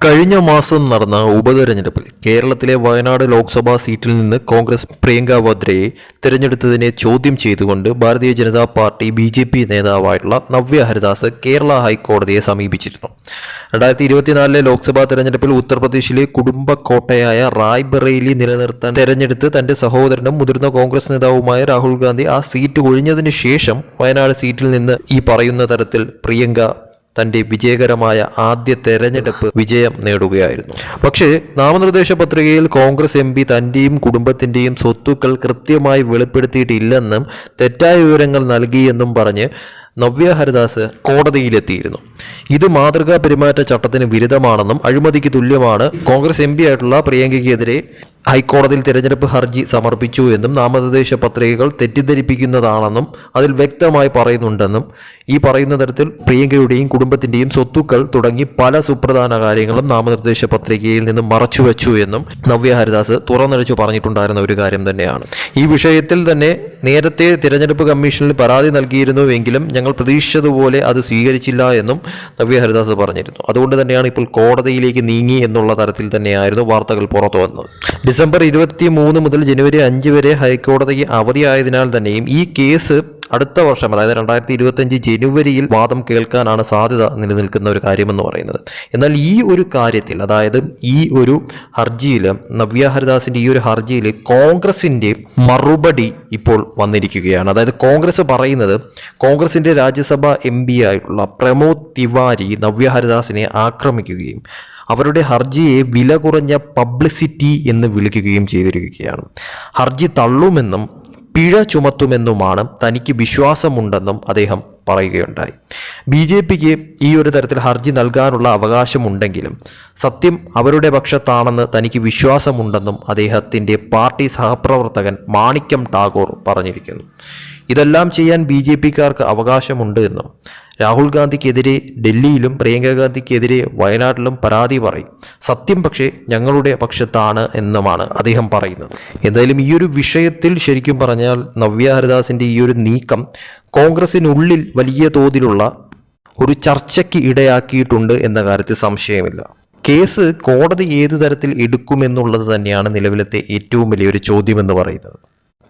കഴിഞ്ഞ മാസം നടന്ന ഉപതെരഞ്ഞെടുപ്പിൽ കേരളത്തിലെ വയനാട് ലോക്സഭാ സീറ്റിൽ നിന്ന് കോൺഗ്രസ് പ്രിയങ്ക വദ്രയെ തിരഞ്ഞെടുത്തതിനെ ചോദ്യം ചെയ്തുകൊണ്ട് ഭാരതീയ ജനതാ പാർട്ടി BJP നേതാവായിട്ടുള്ള നവ്യ ഹരിദാസ് കേരള ഹൈക്കോടതിയെ സമീപിച്ചിരുന്നു. 2024 ലോക്സഭാ തെരഞ്ഞെടുപ്പിൽ ഉത്തർപ്രദേശിലെ കുടുംബ കോട്ടയായ റായ്ബറേലി നിലനിർത്താൻ തെരഞ്ഞെടുത്ത് തന്റെ സഹോദരനും മുതിർന്ന കോൺഗ്രസ് നേതാവുമായ രാഹുൽ ഗാന്ധി ആ സീറ്റ് ഒഴിഞ്ഞതിന് ശേഷം വയനാട് സീറ്റിൽ നിന്ന് ഈ പറയുന്ന തരത്തിൽ പ്രിയങ്ക തന്റെ വിജയകരമായ ആദ്യ തെരഞ്ഞെടുപ്പ് വിജയം നേടുകയായിരുന്നു. പക്ഷേ നാമനിർദ്ദേശ പത്രികയിൽ കോൺഗ്രസ് MP തന്റെയും കുടുംബത്തിന്റെയും സ്വത്തുക്കൾ കൃത്യമായി വെളിപ്പെടുത്തിയിട്ടില്ലെന്നും തെറ്റായ വിവരങ്ങൾ നൽകിയെന്നും പറഞ്ഞ് നവ്യ ഹരിദാസ് കോടതിയിലെത്തിയിരുന്നു. ഇത് മാതൃകാ പെരുമാറ്റ ചട്ടത്തിന് വിരുദ്ധമാണെന്നും അഴിമതിക്ക് തുല്യമാണ്. കോൺഗ്രസ് MP ആയിട്ടുള്ള പ്രിയങ്കയ്ക്കെതിരെ ഹൈക്കോടതിയിൽ തിരഞ്ഞെടുപ്പ് ഹർജി സമർപ്പിച്ചു എന്നും നാമനിർദ്ദേശ പത്രികകൾ തെറ്റിദ്ധരിപ്പിക്കുന്നതാണെന്നും അതിൽ വ്യക്തമായി പറയുന്നുണ്ടെന്നും ഈ പറയുന്ന തരത്തിൽ പ്രിയങ്കയുടെയും കുടുംബത്തിന്റെയും സ്വത്തുക്കൾ തുടങ്ങി പല സുപ്രധാന കാര്യങ്ങളും നാമനിർദ്ദേശ പത്രികയിൽ നിന്ന് മറച്ചുവെച്ചു എന്നും നവ്യ ഹരിദാസ് തുറന്നടിച്ചു പറഞ്ഞിട്ടുണ്ടായിരുന്ന ഒരു കാര്യം തന്നെയാണ്. ഈ വിഷയത്തിൽ തന്നെ നേരത്തെ തിരഞ്ഞെടുപ്പ് കമ്മീഷനിൽ പരാതി നൽകിയിരുന്നുവെങ്കിലും ഞങ്ങൾ പ്രതീക്ഷിച്ചതുപോലെ അത് സ്വീകരിച്ചില്ല എന്നും നവ്യ ഹരിദാസ് പറഞ്ഞിരുന്നു. അതുകൊണ്ട് തന്നെയാണ് ഇപ്പോൾ കോടതിയിലേക്ക് നീങ്ങി എന്നുള്ള തരത്തിൽ തന്നെയായിരുന്നു വാർത്തകൾ പുറത്തു വന്നത്. ഡിസംബർ 23 മുതൽ ജനുവരി 5 വരെ ഹൈക്കോടതിക്ക് അവധിയായതിനാൽ തന്നെയും ഈ കേസ് അടുത്ത വർഷം, അതായത് 2025 ജനുവരിയിൽ വാദം കേൾക്കാനാണ് സാധ്യത നിലനിൽക്കുന്ന ഒരു കാര്യമെന്ന് പറയുന്നത്. എന്നാൽ ഈ ഒരു കാര്യത്തിൽ, അതായത് ഈ ഒരു ഹർജിയിൽ, നവ്യ ഹരിദാസിന്റെ ഈ ഒരു ഹർജിയിൽ കോൺഗ്രസിന്റെ മറുപടി ഇപ്പോൾ വന്നിരിക്കുകയാണ്. അതായത് കോൺഗ്രസ് പറയുന്നത്, കോൺഗ്രസിന്റെ രാജ്യസഭാ MP ആയിട്ടുള്ള പ്രമോദ് തിവാരി നവ്യ ഹരിദാസിനെ ആക്രമിക്കുകയും അവരുടെ ഹർജിയെ വില കുറഞ്ഞ പബ്ലിസിറ്റി എന്ന് വിളിക്കുകയും ചെയ്തിരിക്കുകയാണ്. ഹർജി തള്ളുമെന്നും പിഴ ചുമത്തുമെന്നുമാണ് തനിക്ക് വിശ്വാസമുണ്ടെന്നും അദ്ദേഹം പറയുകയുണ്ടായി. BJPക്ക് ഈ ഒരു തരത്തിൽ ഹർജി നൽകാനുള്ള അവകാശമുണ്ടെങ്കിലും സത്യം അവരുടെ പക്ഷത്താണെന്ന് തനിക്ക് വിശ്വാസമുണ്ടെന്നും അദ്ദേഹത്തിൻ്റെ പാർട്ടി സഹപ്രവർത്തകൻ മാണിക്യം ടാഗോർ പറഞ്ഞിരിക്കുന്നു. ഇതെല്ലാം ചെയ്യാൻ BJPക്കാർക്ക് അവകാശമുണ്ട് എന്നും രാഹുൽ ഗാന്ധിക്കെതിരെ ഡൽഹിയിലും പ്രിയങ്ക ഗാന്ധിക്കെതിരെ വയനാട്ടിലും പരാതി പറയും, സത്യം പക്ഷേ ഞങ്ങളുടെ പക്ഷത്താണ് എന്നുമാണ് അദ്ദേഹം പറയുന്നത്. എന്തായാലും ഈ ഒരു വിഷയത്തിൽ ശരിക്കും പറഞ്ഞാൽ നവ്യ ഹരിദാസിന്റെ ഈ ഒരു നീക്കം കോൺഗ്രസിനുള്ളിൽ വലിയ തോതിലുള്ള ഒരു ചർച്ചയ്ക്ക് ഇടയാക്കിയിട്ടുണ്ട് എന്ന കാര്യത്തിൽ സംശയമില്ല. കേസ് കോടതി ഏതു തരത്തിൽ എടുക്കുമെന്നുള്ളത് തന്നെയാണ് നിലവിലത്തെ ഏറ്റവും വലിയൊരു ചോദ്യമെന്ന് പറയുന്നത്.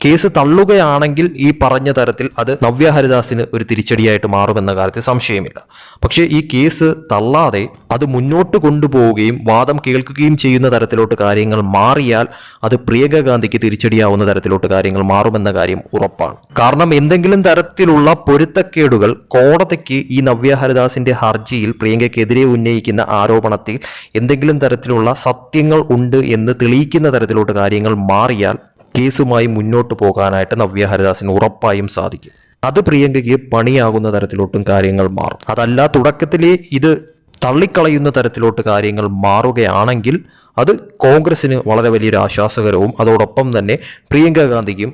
കേസ് തള്ളുകയാണെങ്കിൽ ഈ പറഞ്ഞ തരത്തിൽ അത് നവ്യ ഹരിദാസിന് ഒരു തിരിച്ചടിയായിട്ട് മാറുമെന്ന കാര്യത്തിൽ സംശയമില്ല. പക്ഷേ ഈ കേസ് തള്ളാതെ അത് മുന്നോട്ട് കൊണ്ടുപോവുകയും വാദം കേൾക്കുകയും ചെയ്യുന്ന തരത്തിലോട്ട് കാര്യങ്ങൾ മാറിയാൽ അത് പ്രിയങ്ക ഗാന്ധിക്ക് തിരിച്ചടിയാവുന്ന തരത്തിലോട്ട് കാര്യങ്ങൾ മാറുമെന്ന കാര്യം ഉറപ്പാണ്. കാരണം എന്തെങ്കിലും തരത്തിലുള്ള പൊരുത്തക്കേടുകൾ കോടതിക്ക് ഈ നവ്യ ഹരിദാസിന്റെ ഹർജിയിൽ പ്രിയങ്കയ്ക്കെതിരെ ഉന്നയിക്കുന്ന ആരോപണത്തിൽ എന്തെങ്കിലും തരത്തിലുള്ള സത്യങ്ങൾ ഉണ്ട് എന്ന് തെളിയിക്കുന്ന തരത്തിലോട്ട് കാര്യങ്ങൾ മാറിയാൽ കേസുമായി മുന്നോട്ട് പോകാനായിട്ട് നവ്യ ഹരിദാസിന് ഉറപ്പായും സാധിക്കും. അത് പ്രിയങ്കയ്ക്ക് പണിയാകുന്ന തരത്തിലോട്ടും കാര്യങ്ങൾ മാറും. അതല്ല തുടക്കത്തിലേ ഇത് തള്ളിക്കളയുന്ന തരത്തിലോട്ട് കാര്യങ്ങൾ മാറുകയാണെങ്കിൽ അത് കോൺഗ്രസിന് വളരെ വലിയൊരു ആശ്വാസകരവും അതോടൊപ്പം തന്നെ പ്രിയങ്ക ഗാന്ധിക്കും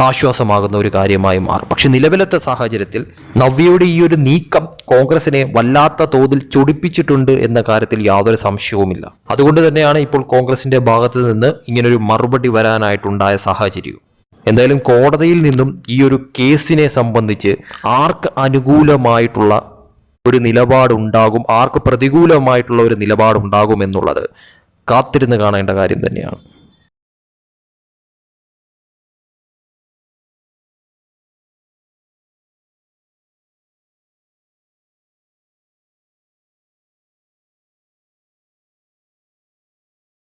ആശ്വാസമാകുന്ന ഒരു കാര്യമായി മാറും. പക്ഷെ നിലവിലത്തെ സാഹചര്യത്തിൽ നവ്യയുടെ ഈ ഒരു നീക്കം കോൺഗ്രസിനെ വല്ലാത്ത തോതിൽ ചൊടിപ്പിച്ചിട്ടുണ്ട് എന്ന കാര്യത്തിൽ യാതൊരു സംശയവുമില്ല. അതുകൊണ്ട് തന്നെയാണ് ഇപ്പോൾ കോൺഗ്രസിന്റെ ഭാഗത്ത് നിന്ന് ഇങ്ങനൊരു മറുപടി വരാനായിട്ടുണ്ടായ സാഹചര്യവും. എന്തായാലും കോടതിയിൽ നിന്നും ഈ ഒരു കേസിനെ സംബന്ധിച്ച് ആർക്ക് അനുകൂലമായിട്ടുള്ള ഒരു നിലപാടുണ്ടാകും, ആർക്ക് പ്രതികൂലമായിട്ടുള്ള ഒരു നിലപാടുണ്ടാകും എന്നുള്ളത് കാത്തിരുന്ന് കാണേണ്ട കാര്യം തന്നെയാണ്.